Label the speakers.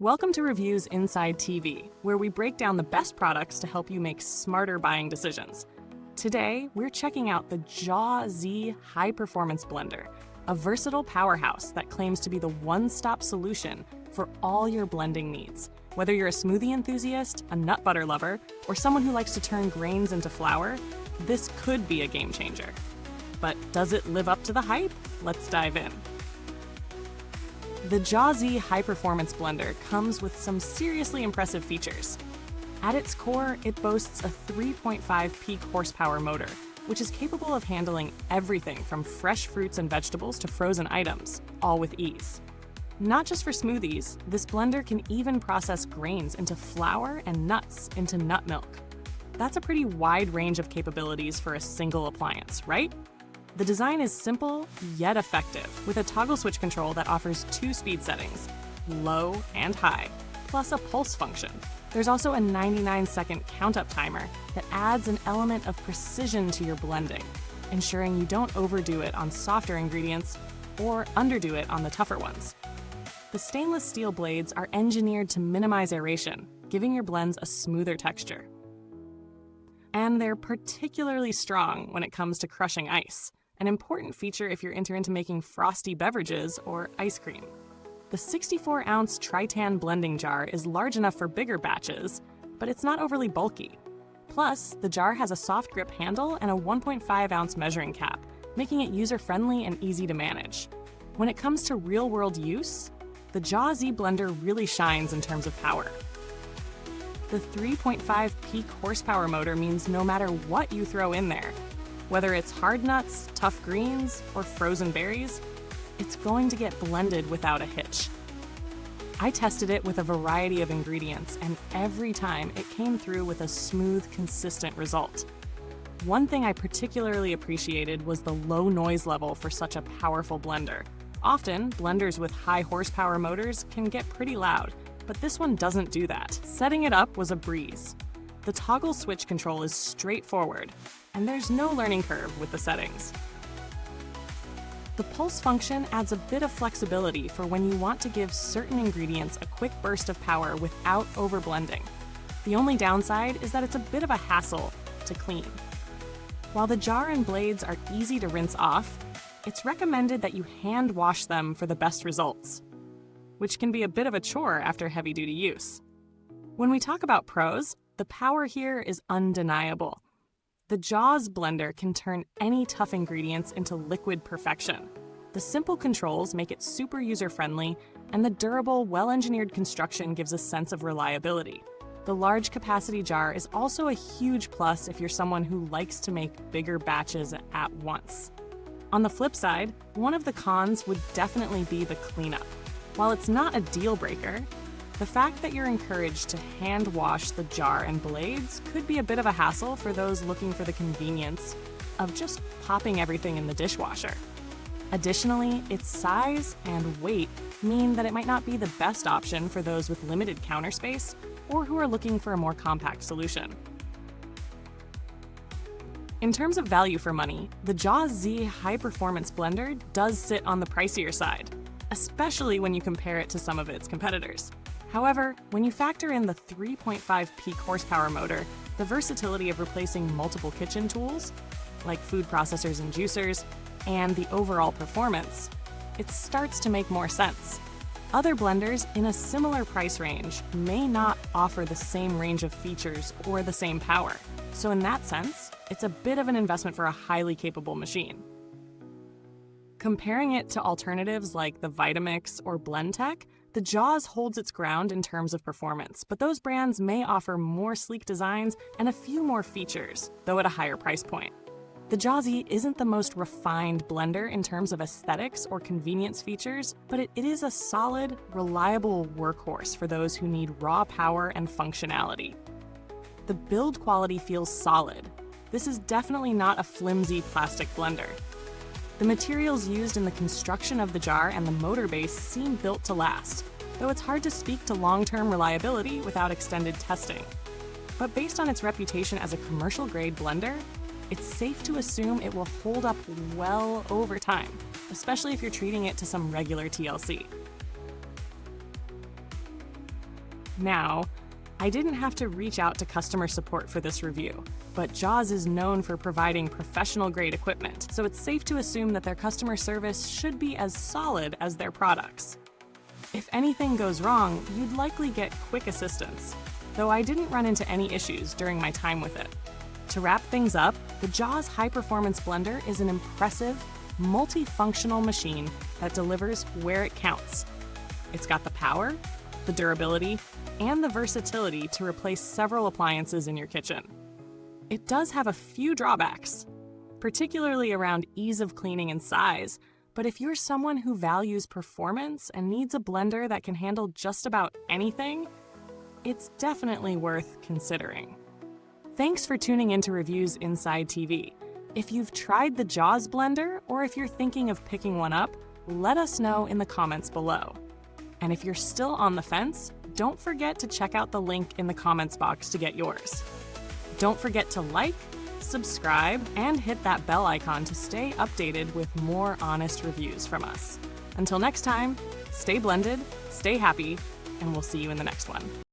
Speaker 1: Welcome to Reviews Inside TV, where we break down the best products to help you make smarter buying decisions. Today, we're checking out the JAWZ High Performance Blender, a versatile powerhouse that claims to be the one-stop solution for all your blending needs. Whether you're a smoothie enthusiast, a nut butter lover, or someone who likes to turn grains into flour, this could be a game changer. But does it live up to the hype? Let's dive in. The JAWZ High Performance Blender comes with some seriously impressive features. At its core, it boasts a 3.5 peak horsepower motor, which is capable of handling everything from fresh fruits and vegetables to frozen items, all with ease. Not just for smoothies, this blender can even process grains into flour and nuts into nut milk. That's a pretty wide range of capabilities for a single appliance, right? The design is simple, yet effective, with a toggle switch control that offers two speed settings, low and high, plus a pulse function. There's also a 99-second count-up timer that adds an element of precision to your blending, ensuring you don't overdo it on softer ingredients or underdo it on the tougher ones. The stainless steel blades are engineered to minimize aeration, giving your blends a smoother texture. And they're particularly strong when it comes to crushing ice, an important feature if you're into making frosty beverages or ice cream. The 64-ounce Tritan blending jar is large enough for bigger batches, but it's not overly bulky. Plus, the jar has a soft grip handle and a 1.5-ounce measuring cap, making it user-friendly and easy to manage. When it comes to real-world use, the JAWZ blender really shines in terms of power. The 3.5 peak horsepower motor means no matter what you throw in there, whether it's hard nuts, tough greens, or frozen berries, it's going to get blended without a hitch. I tested it with a variety of ingredients, and every time it came through with a smooth, consistent result. One thing I particularly appreciated was the low noise level for such a powerful blender. Often, blenders with high horsepower motors can get pretty loud, but this one doesn't do that. Setting it up was a breeze. The toggle switch control is straightforward, and there's no learning curve with the settings. The pulse function adds a bit of flexibility for when you want to give certain ingredients a quick burst of power without over-blending. The only downside is that it's a bit of a hassle to clean. While the jar and blades are easy to rinse off, it's recommended that you hand wash them for the best results, which can be a bit of a chore after heavy-duty use. When we talk about pros, the power here is undeniable. The JAWZ blender can turn any tough ingredients into liquid perfection. The simple controls make it super user-friendly, and the durable, well-engineered construction gives a sense of reliability. The large capacity jar is also a huge plus if you're someone who likes to make bigger batches at once. On the flip side, one of the cons would definitely be the cleanup. While it's not a deal breaker, the fact that you're encouraged to hand wash the jar and blades could be a bit of a hassle for those looking for the convenience of just popping everything in the dishwasher. Additionally, its size and weight mean that it might not be the best option for those with limited counter space or who are looking for a more compact solution. In terms of value for money, the JAWZ High Performance Blender does sit on the pricier side, especially when you compare it to some of its competitors. However, when you factor in the 3.5 peak horsepower motor, the versatility of replacing multiple kitchen tools, like food processors and juicers, and the overall performance, it starts to make more sense. Other blenders in a similar price range may not offer the same range of features or the same power, so in that sense, it's a bit of an investment for a highly capable machine. Comparing it to alternatives like the Vitamix or Blendtec, the JAWZ holds its ground in terms of performance, but those brands may offer more sleek designs and a few more features, though at a higher price point. The JAWZ isn't the most refined blender in terms of aesthetics or convenience features, but it is a solid, reliable workhorse for those who need raw power and functionality. The build quality feels solid. This is definitely not a flimsy plastic blender. The materials used in the construction of the jar and the motor base seem built to last, though it's hard to speak to long-term reliability without extended testing. But based on its reputation as a commercial-grade blender, it's safe to assume it will hold up well over time, especially if you're treating it to some regular TLC. Now, I didn't have to reach out to customer support for this review, but JAWZ is known for providing professional-grade equipment, so it's safe to assume that their customer service should be as solid as their products. If anything goes wrong, you'd likely get quick assistance, though I didn't run into any issues during my time with it. To wrap things up, the JAWZ High Performance Blender is an impressive, multifunctional machine that delivers where it counts. It's got the power, the durability, and the versatility to replace several appliances in your kitchen. It does have a few drawbacks, particularly around ease of cleaning and size, but if you're someone who values performance and needs a blender that can handle just about anything, it's definitely worth considering. Thanks for tuning into Reviewsinside TV. If you've tried the JAWZ blender, or if you're thinking of picking one up, let us know in the comments below. And if you're still on the fence, don't forget to check out the link in the comments box to get yours. Don't forget to like, subscribe, and hit that bell icon to stay updated with more honest reviews from us. Until next time, stay blended, stay happy, and we'll see you in the next one.